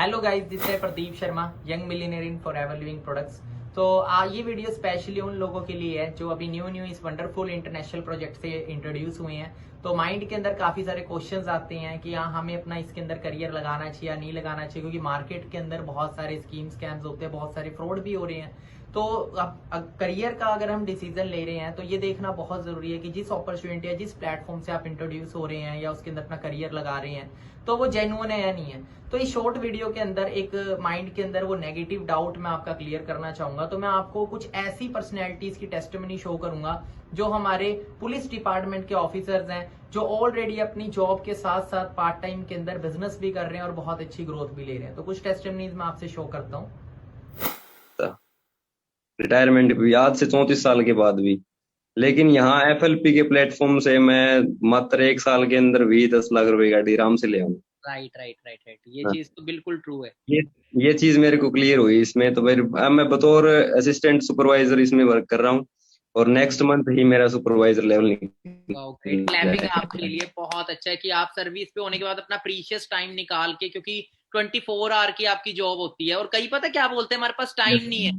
Hello guys, this है Pradeep Sharma, young millionaire इन forever living products. तो ये वीडियो स्पेशली उन लोगों के लिए है जो अभी न्यू इस वंडरफुल इंटरनेशनल प्रोजेक्ट से इंट्रोड्यूस हुए हैं। तो माइंड के अंदर काफी सारे क्वेश्चंस आते हैं कि हाँ, हमें अपना इसके अंदर करियर लगाना चाहिए या नहीं लगाना चाहिए, क्योंकि मार्केट के अंदर बहुत सारे स्कैम्स होते हैं, बहुत सारे फ्रॉड भी हो रहे हैं। तो अब करियर का अगर हम डिसीजन ले रहे हैं तो ये देखना बहुत जरूरी है कि जिस अपॉर्चुनिटी या जिस प्लेटफॉर्म से आप इंट्रोड्यूस हो रहे हैं या उसके अंदर अपना करियर लगा रहे हैं तो वो जेन्युइन है या नहीं है। तो इस शॉर्ट वीडियो के अंदर एक माइंड के अंदर वो नेगेटिव डाउट मैं आपका क्लियर करना चाहूंगा। तो मैं आपको कुछ ऐसी पर्सनैलिटीज की टेस्टिमनी शो करूंगा जो हमारे पुलिस डिपार्टमेंट के ऑफिसर्स हैं, जो ऑलरेडी अपनी जॉब के साथ साथ पार्ट टाइम के अंदर बिजनेस भी कर रहे हैं और बहुत अच्छी ग्रोथ भी ले रहे हैं। तो कुछ टेस्टिमनीज मैं आपसे शो करता हूँ। रिटायरमेंट भी आज से 34 साल के बाद भी, लेकिन यहाँ एफएलपी के प्लेटफॉर्म से मैं मात्र 1 साल के अंदर भी 10 लाख रुपए गाड़ी आराम से ले आऊँ। राइट राइट राइट राइट, ये हाँ, चीज तो बिल्कुल ट्रू है। ये ये चीज मेरे को क्लियर हुई इसमें। तो फिर अब मैं बतौर असिस्टेंट सुपरवाइजर इसमें वर्क कर रहा हूँ और नेक्स्ट मंथ ही मेरा सुपरवाइजर लेवल ग्रेट, निकल क्लैपिंग आपके जाएगा। लिए। बहुत अच्छा है कि आप सर्विस पे होने के बाद अपना प्रीशियस टाइम निकाल के, क्योंकि 24 आवर की आपकी जॉब होती है। और कई पता क्या बोलते हैं, हमारे पास टाइम नहीं है।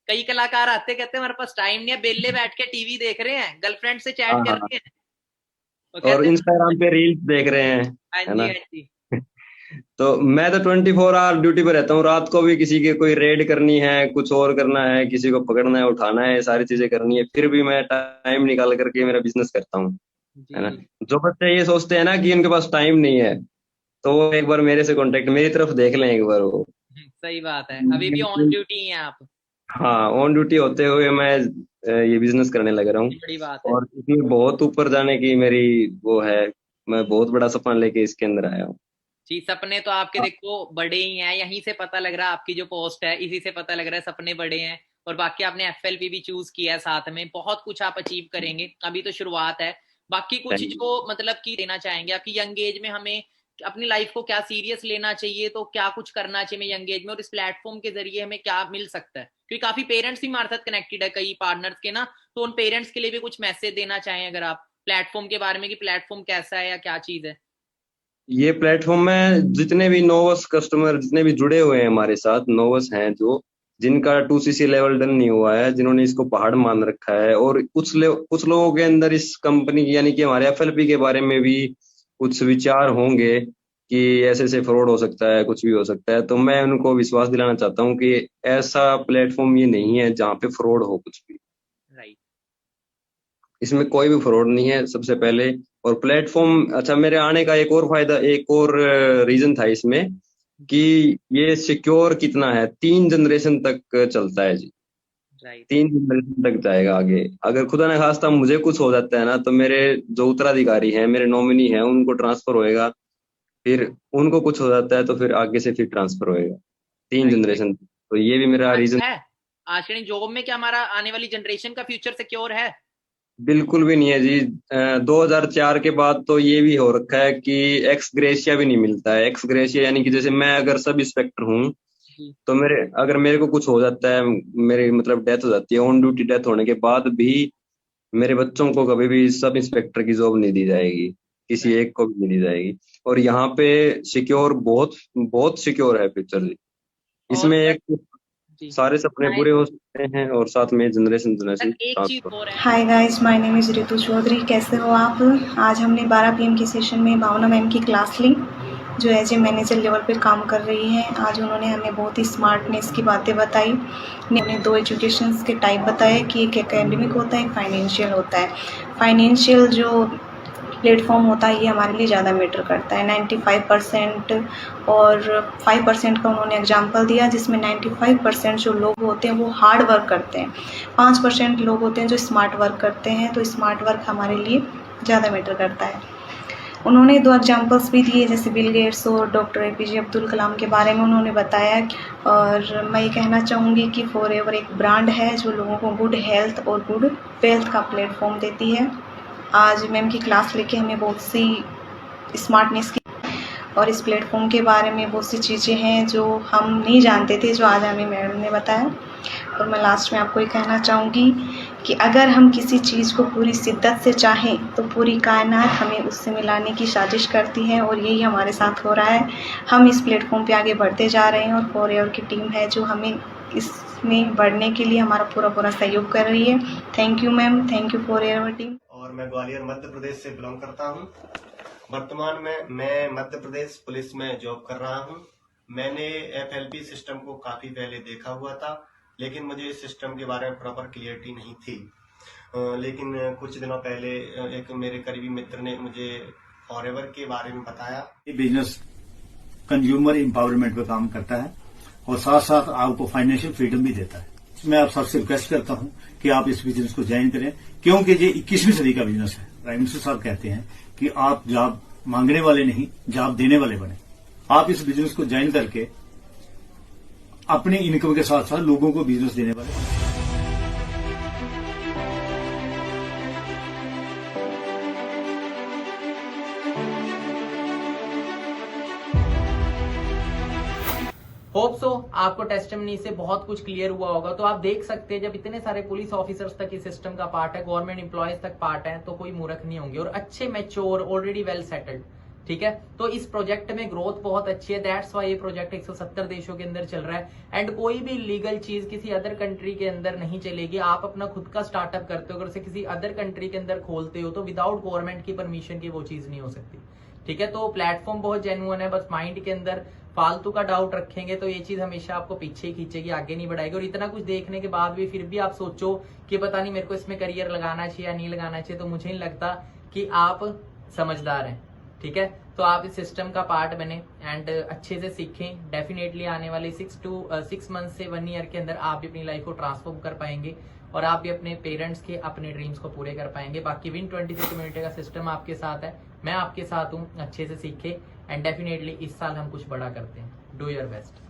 कई कलाकार आते कहते हैं हमारे पास टाइम नहीं है, बेले बैठ के टीवी देख रहे हैं, गर्लफ्रेंड से चैट कर हाँ, रहे हैं। वो और कहते हैं इंस्टाग्राम पे रील्स देख रहे हैं, हाँ है जी ना। हाँ जी। तो मैं तो 24 आवर ड्यूटी पे रहता हूँ। रात को भी किसी के कोई रेड करनी है, कुछ और करना है, किसी को पकड़ना है, उठाना है, सारी चीजें करनी है, फिर भी मैं टाइम निकाल करके मेरा बिजनेस करता हूँ, है जी ना। जी। जो बच्चे ये सोचते हैं ना कि उनके पास टाइम नहीं है, तो वो एक बार मेरे से कांटेक्ट मेरी तरफ देख लें एक बार वो। सही बात है, अभी भी ऑन ड्यूटी हैं आप। हाँ, ऑन ड्यूटी होते हुए मैं ये बिजनेस करने लग रहा हूँ। ये बड़ी बात है। और इसमें बहुत ऊपर जाने की मेरी वो है। मैं बहुत बड़ा सपना लेके इसके अंदर आया हूँ। जी, सपने तो आपके देखो बड़े ही हैं, यहीं से पता लग रहा है। आपकी जो पोस्ट है इसी से पता लग रहा है सपने बड़े हैं। और बाकी आपने एफएलपी भी चूज किया है, साथ में बहुत कुछ आप अचीव करेंगे। अभी तो शुरुआत है। बाकी कुछ थैंक जो मतलब कि देना चाहेंगे आपकी यंग एज में, हमें अपनी लाइफ को क्या सीरियस लेना चाहिए, तो क्या कुछ करना चाहिए हमें यंग एज में, और इस प्लेटफॉर्म के जरिए हमें क्या मिल सकता है, क्योंकि काफी पेरेंट्स भी हमारे साथ कनेक्टेड है, कई पार्टनर्स के ना। तो उन पेरेंट्स के लिए भी कुछ मैसेज देना चाहें अगर आप प्लेटफॉर्म के बारे में, कि प्लेटफॉर्म कैसा है या क्या चीज है। ये प्लेटफॉर्म में जितने भी नोवस कस्टमर जितने भी जुड़े हुए हैं हमारे साथ, नोवस हैं जो जिनका 2cc लेवल डन नहीं हुआ है, जिन्होंने इसको पहाड़ मान रखा है, और कुछ लोगों के अंदर इस कंपनी की यानी कि हमारे एफएलपी के बारे में भी कुछ विचार होंगे कि ऐसे ऐसे फ्रॉड हो सकता है, कुछ भी हो सकता है। तो मैं उनको विश्वास दिलाना चाहता हूँ कि ऐसा प्लेटफॉर्म ये नहीं है जहाँ पे फ्रॉड हो कुछ भी। राइट। इसमें कोई भी फ्रॉड नहीं है, सबसे पहले। और प्लेटफॉर्म, अच्छा, मेरे आने का एक और फायदा, एक और रीजन था इसमें कि ये सिक्योर कितना है, 3 जनरेशन तक चलता है जी। राइट। 3 जनरेशन तक जाएगा आगे। अगर खुदा न खास्ता मुझे कुछ हो जाता है ना, तो मेरे जो उत्तराधिकारी हैं, मेरे नॉमिनी हैं, उनको ट्रांसफर होएगा। फिर उनको कुछ हो जाता है तो फिर आगे से फिर ट्रांसफर होएगा, तीन राइट। जनरेशन तक। तो ये भी मेरा रीजन। है आज के जॉब में क्या हमारा आने वाली जनरेशन का फ्यूचर सिक्योर है? बिल्कुल भी नहीं है जी। 2004 के बाद तो ये भी हो रखा है कि एक्स ग्रेशिया भी नहीं मिलता है। एक्स ग्रेशिया यानी कि जैसे मैं अगर सब इंस्पेक्टर हूँ, जी। तो मेरे को कुछ हो जाता है, मेरी मतलब डेथ हो जाती है, ऑन ड्यूटी डेथ होने के बाद भी मेरे बच्चों को कभी भी सब इंस्पेक्टर की जॉब नहीं दी जाएगी, किसी राइट। एक को भी नहीं दी जाएगी। और यहाँ पे सिक्योर, बहुत बहुत सिक्योर है फ्यूचर जी। और इसमें सर, एक जी सारे सपने मैं पूरे हो सकते हैं और साथ में जनरेशन जनरेशन सर एक चीज ट्रांसफर। और है। Hi guys, my name is Ritu Chaudhary. कैसे हो आप? आज हमने 12 पीएम की सेशन में भावना मैम की क्लास ली, जो एज ए मैनेजर लेवल पे काम कर रही हैं। आज उन्होंने हमें बहुत ही स्मार्टनेस की बातें बताई। उन्होंने 2 एजुकेशंस के टाइप बताए कि एक एकेडमिक होता है, एक फाइनेंशियल होता है। फाइनेंशियल जो प्लेटफॉर्म होता है ये हमारे लिए ज़्यादा मैटर करता है। 95% और 5% का उन्होंने एग्जांपल दिया, जिसमें 95% जो लोग होते हैं वो हार्ड वर्क करते हैं, 5% लोग होते हैं जो स्मार्ट वर्क करते हैं। तो स्मार्ट वर्क हमारे लिए ज़्यादा मैटर करता है। उन्होंने 2 एग्जांपल्स भी दिए, जैसे बिल गेट्स और डॉक्टर एपीजे अब्दुल कलाम के बारे में उन्होंने बताया। और मैं ये कहना चाहूँगी कि फॉरएवर एक ब्रांड है जो लोगों को गुड हेल्थ और गुड वेल्थ का प्लेटफॉर्म देती है। आज मैम की क्लास लेके हमें बहुत सी स्मार्टनेस की और इस प्लेटफॉर्म के बारे में बहुत सी चीज़ें हैं जो हम नहीं जानते थे, जो आज हमें मैडम ने बताया। और मैं लास्ट में आपको ये कहना चाहूँगी कि अगर हम किसी चीज़ को पूरी शिद्दत से चाहें तो पूरी कायनात हमें उससे मिलाने की साजिश करती है, और यही हमारे साथ हो रहा है। हम इस प्लेटफॉर्म पे आगे बढ़ते जा रहे हैं और फॉरएवर की टीम है जो हमें इसमें बढ़ने के लिए हमारा पूरा सहयोग कर रही है। Thank you ma'am, thank you forever team. और मैं ग्वालियर मध्य प्रदेश से बिलोंग करता हूँ। वर्तमान में मैं मध्य प्रदेश पुलिस में जॉब कर रहा हूँ। मैंने FLP सिस्टम को काफी पहले देखा हुआ था, लेकिन मुझे इस सिस्टम के बारे में प्रॉपर क्लियरिटी नहीं थी। लेकिन कुछ दिनों पहले एक मेरे करीबी मित्र ने मुझे फॉरएवर के बारे में बताया। ये बिजनेस कंज्यूमर एम्पावरमेंट पे काम करता है और साथ साथ आपको फाइनेंशियल फ्रीडम भी देता है। मैं आप सबसे रिक्वेस्ट करता हूं कि आप इस बिजनेस को ज्वाइन करें, क्योंकि ये 21वीं सदी का बिजनेस है। प्राइम मिनिस्टर साहब कहते हैं कि आप जॉब मांगने वाले नहीं, जॉब देने वाले बने। आप इस बिजनेस को ज्वाइन करके अपने इनकम के साथ साथ लोगों को बिजनेस देने वाले बने। होप सो आपको टेस्टिमनी से बहुत कुछ क्लियर हुआ होगा। तो आप देख सकते हैं जब इतने सारे पुलिस ऑफिसर्स तक इस सिस्टम का पार्ट है, गवर्नमेंट एम्प्लॉयज तक पार्ट है, तो कोई मूर्ख नहीं होंगे और अच्छे मैच्योर ऑलरेडी वेल सेटल्ड। ठीक है, तो इस प्रोजेक्ट में ग्रोथ बहुत अच्छी है। दैट्स वाई ये प्रोजेक्ट 170 देशों के अंदर चल रहा है एंड कोई भी लीगल चीज किसी अदर कंट्री के अंदर नहीं चलेगी। आप अपना खुद का स्टार्टअप करते हो, अगर उसे किसी अदर कंट्री के अंदर खोलते हो तो विदाउट गवर्नमेंट की परमिशन की वो चीज नहीं हो सकती। ठीक है, तो प्लेटफॉर्म बहुत जेन्युइन है, बस माइंड के अंदर फालतू का डाउट रखेंगे तो ये चीज हमेशा आपको पीछे ही खींचेगी, आगे नहीं बढ़ाएगी। और इतना कुछ देखने के बाद भी फिर भी आप सोचो कि पता नहीं मेरे को इसमें करियर लगाना चाहिए या नहीं लगाना चाहिए, तो मुझे नहीं लगता कि आप समझदार हैं। ठीक है, तो आप इस सिस्टम का पार्ट बने एंड अच्छे से सीखें। डेफिनेटली आने वाले 6 मंथ से 1 ईयर के अंदर आप भी अपनी लाइफ को ट्रांसफॉर्म कर पाएंगे और आप भी अपने पेरेंट्स के अपने ड्रीम्स को पूरे कर पाएंगे। बाकी Win23 कम्युनिटी का सिस्टम आपके साथ है, मैं आपके साथ हूँ। अच्छे से सीखे एंड डेफिनेटली इस साल हम कुछ बड़ा करते हैं। Do your best.